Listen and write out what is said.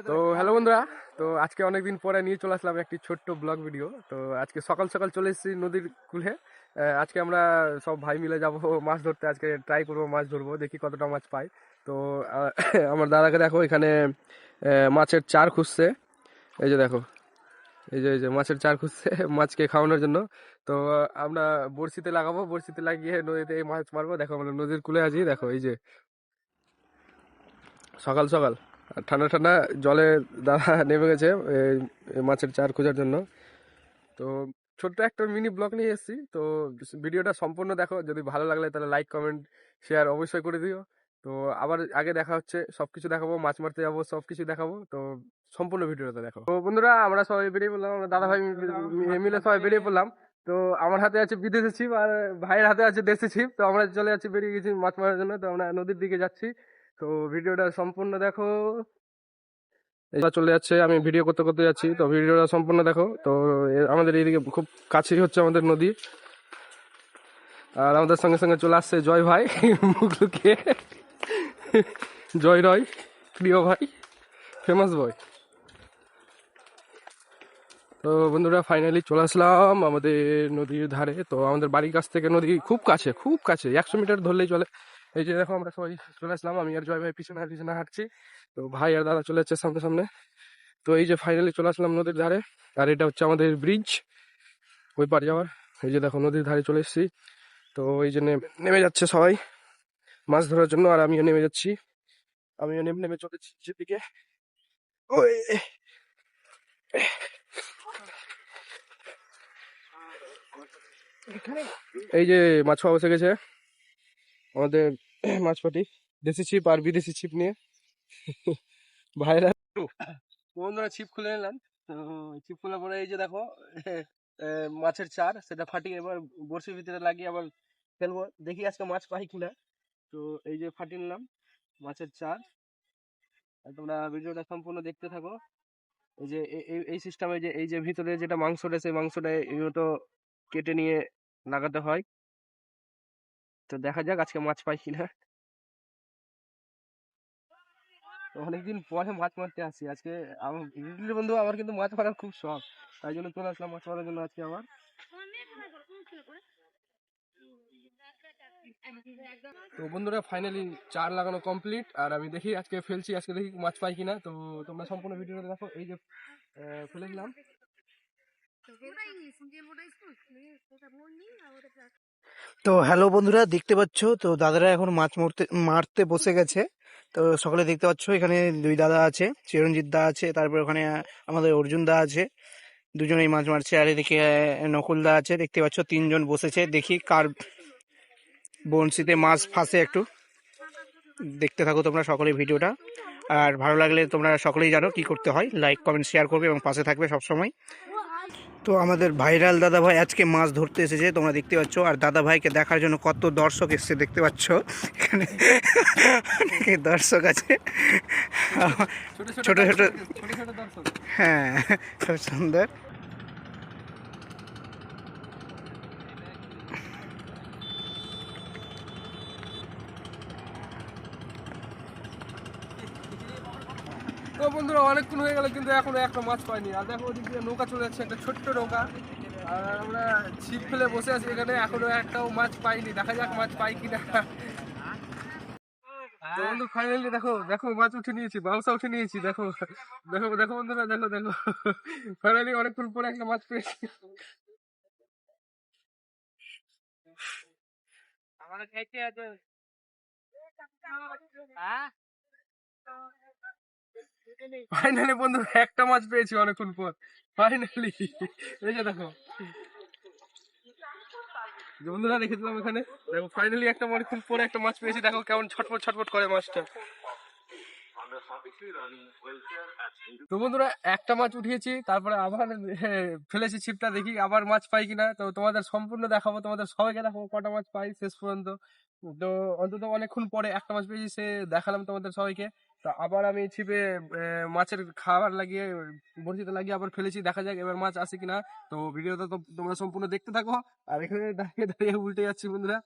তো হ্যালো বন্ধুরা, তো আজকে অনেকদিন পরে নিয়ে চলে আসলাম একটি ছোট্ট ব্লগ ভিডিও। তো আজকে সকাল সকাল চলে এসেছি নদীর কূলে। আজকে আমরা সব ভাই মিলে যাব মাছ ধরতে। আজকে ট্রাই করবো, মাছ ধরবো, দেখি কতটা মাছ পাই। তো আহ, আমার দাদাকে দেখো এখানে মাছের চার খুঁজছে। এই যে দেখো, এই যে মাছের চার খুঁজছে মাছকে খাওয়ানোর জন্য। তো আমরা বড়শিতে লাগাবো, বড়শিতে লাগিয়ে নদীতে এই মাছ মারবো। দেখো আমরা নদীর কূলে আছি, দেখো এই যে সকাল সকাল আর ঠান্ডা ঠান্ডা জলে দাদা নেমে গেছে এই মাছের চার খোঁজার জন্য। তো ছোট্ট একটা মিনি ব্লগ নিয়ে এসেছি। তো ভিডিওটা সম্পূর্ণ দেখো, যদি ভালো লাগলে তাহলে লাইক কমেন্ট শেয়ার অবশ্যই করে দিও। তো আবার আগে দেখা হচ্ছে, সবকিছু দেখাবো, মাছ মারতে যাবো, সবকিছু দেখাবো। তো সম্পূর্ণ ভিডিওটা দেখো। তো বন্ধুরা, আমরা সবাই বেরিয়ে পড়লাম, আমরা দাদা ভাই মিলে সবাই বেরিয়ে পড়লাম। তো আমার হাতে আছে বিদেশি ছিপ আর ভাইয়ের হাতে আছে দেশি ছিপ। তো আমরা চলে যাচ্ছি, বেরিয়ে গেছি মাছ মারার জন্য। তো আমরা নদীর দিকে যাচ্ছি। তো ভিডিওটা সম্পূর্ণ দেখো। এটা চলে যাচ্ছে, আমি ভিডিও করতে করতে যাচ্ছি। তো ভিডিওটা সম্পূর্ণ দেখো। তো আমাদের এইদিকে খুব কাছেই হচ্ছে আমাদের নদী। আর আমাদের সঙ্গে সঙ্গে চলে আসছে জয় ভাই মুখ লুকিয়ে, জয় রয়, প্রিয় ভাই, ফেমাস বয়। তো বন্ধুরা, ফাইনালি চলে আসলাম আমাদের নদীর ধারে। তো আমাদের বাড়ির কাছ থেকে নদী খুব কাছে, খুব কাছে, 100 মিটার ধরলেই চলে। এই যে দেখো, আমরা সবাই চলে আসলাম, আমি আর জয় ভাই পিছনে পিছনে হাঁটছি। তো ভাই আর দাদা চলে যাচ্ছে সামনে সামনে। তো এই যে ফাইনালি চলে আসলাম নদীর ধারে। আর এটা হচ্ছে আমাদের ব্রিজ ওই পার যাওয়ার। এই যে দেখো, নদীর ধারে চলে এসেছি। তো এই যে নেমে যাচ্ছে সবাই মাছ ধরার জন্য, আর আমিও নেমে যাচ্ছি। আমিও নেমে নেমে চলেছি নিচের দিকে। ওই এই যে মাছ খাওয়া বসে গেছে আমাদের মাছ পাটি, দেশি ছিপ আর বিদেশি ছিপ নিয়ে ভাইরা। বন্ধুরা, ছিপ খুলে নিলাম। তো ছিপ খোলার পরে এই যে দেখো, মাছের চার সেটা ফাটিয়ে এবার বড়শির ভিতরে লাগিয়ে আবার ফেলবো, দেখি আজকে মাছ পাই কিনা। তো এই যে ফাটিয়ে নিলাম মাছের চার। আর তোমরা ভিডিওটা সম্পূর্ণ দেখতে থাকো। এই যে এই সিস্টেমে, যে এই যে ভিতরে যেটা মাংসটা, সেই মাংসটা এই মতো কেটে নিয়ে লাগাতে হয়। তো দেখা যাক আজকে মাছ পাই কিনা। তো অনেকদিন পরে মাছ মারতে আসি আজকে। আমার বন্ধু, আমার কিন্তু মাছ মারার খুব শখ, তাই জন্য চলে আসলাম মাছ মারার জন্য আজকে আবার। তো বন্ধুরা, ফাইনালি চার লাগানো কমপ্লিট। আর আমি দেখি আজকে ফেলছি, আজকে দেখি মাছ পাই কিনা। তো তোমরা সম্পূর্ণ ভিডিওটা দেখো। এই যে ফেলে দিলাম। তো হ্যালো বন্ধুরা, দেখতে পাচ্ছ তো দাদারা এখন মাছ মারতে বসে গেছে। তো সকলে দেখতে পাচ্ছ এখানে দুই দাদা আছে, চিরঞ্জিত দা আছে, তারপর ওখানে আমাদের অর্জুন দা আছে, দুজনেই মাছ মারছে। আর এদিকে নকুল দা আছে, দেখতে পাচ্ছ তিনজন বসেছে। দেখি কার বড়শিতে মাছ ফাঁসে, একটু দেখতে থাকো তোমরা সকলে ভিডিওটা। আর ভালো লাগলে তোমরা সকলেই জানো কি করতে হয়, লাইক কমেন্ট শেয়ার করবে এবং পাশে থাকবে সবসময়। তো আমাদের ভাইরাল দাদা ভাই আজকে মাছ ধরতে এসেছে, তোমরা দেখতে পাচ্ছ। আর দাদা ভাইকে দেখার জন্য কত দর্শক এসছে দেখতে পাচ্ছ, এখানে অনেকে দর্শক আছে, ছোট ছোট। হ্যাঁ, খুব সুন্দর। তো বন্ধুরা, অনেকক্ষণ হয়ে গেল কিন্তু এখনো একটা মাছ পাইনি। আর দেখো, ওদিক দিয়ে নৌকা চলে যাচ্ছে, একটা ছোট্ট নৌকা। আর আমরা ছিপ ফেলে বসে আছি এখানে, এখনো একটাও মাছ পাইনি। দেখা যাক মাছ পাই কিনা। তো বন্ধু, ফাইনালি দেখো দেখো, মাছ উঠে নিয়েছি, বাউসা উঠে নিয়েছি। দেখো দেখো দেখো বন্ধুরা, দেখো দেখো, ফাইনালি অনেকক্ষণ পরে একটা মাছ পেয়েছি। ফাইনালি বন্ধু, একটা মাছ পেয়েছি অনেকক্ষণ পর, ফাইনালি। এই যে দেখো, যে বন্ধুরা রেখেছিলাম এখানে, দেখো ফাইনালি একটা অনেকক্ষণ পরে একটা মাছ পেয়েছি। দেখো কেমন ছটফট ছটফট করে মাছটা। তো বন্ধুরা, একটা মাছ উঠিয়েছি, তারপরে আবার ফেলেছি ছিপটা, দেখি আবার মাছ পাই কিনা। তো তোমাদের সম্পূর্ণ দেখাবো, তোমাদের সবাইকে দেখাবো কটা মাছ পাই শেষ পর্যন্ত। তো অন্তত অনেকক্ষণ পরে একটা মাছ পেয়েছি, সে দেখালাম তোমাদের সবাইকে। তো আবার আমি ছিপে মাছের খাবার লাগিয়ে, বড়শিতে লাগিয়ে আবার ফেলেছি, দেখা যাক এবার মাছ আসে কিনা। তো ভিডিওটা তো তোমরা সম্পূর্ণ দেখতে থাকো। আর এখানে দাঁড়িয়ে দাঁড়িয়ে উল্টে যাচ্ছি বন্ধুরা।